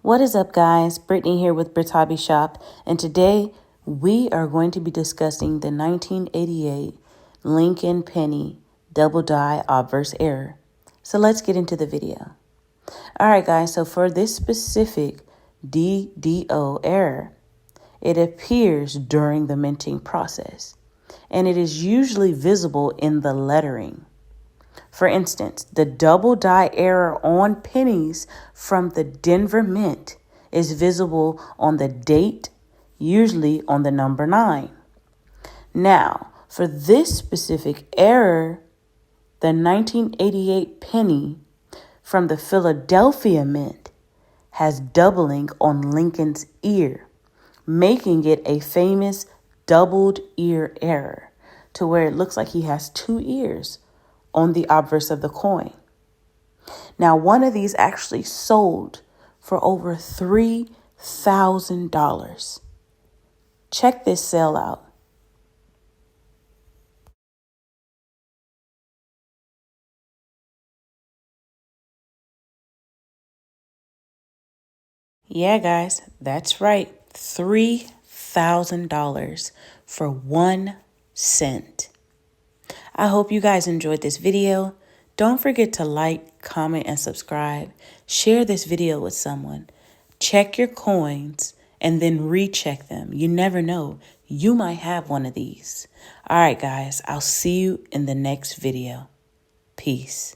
What is up, guys? Brittany here with Britt's Hobby Shop, and today we are going to be discussing the 1988 Lincoln Penny double die obverse error. So let's get into the video. All right, guys, so for this specific DDO error, it appears during the minting process, and it is usually visible in the lettering. For instance, the double die error on pennies from the Denver Mint is visible on the date, usually on the number 9. Now, for this specific error, the 1988 penny from the Philadelphia Mint has doubling on Lincoln's ear, making it a famous doubled ear error, to where it looks like he has 2 ears on the obverse of the coin. Now, one of these actually sold for over $3,000. Check this sale out. Yeah, guys, that's right. $3,000 for 1 cent. I hope you guys enjoyed this video. Don't forget to like, comment, and subscribe. Share this video with someone. Check your coins and then recheck them. You never know. You might have one of these. All right, guys, I'll see you in the next video. Peace.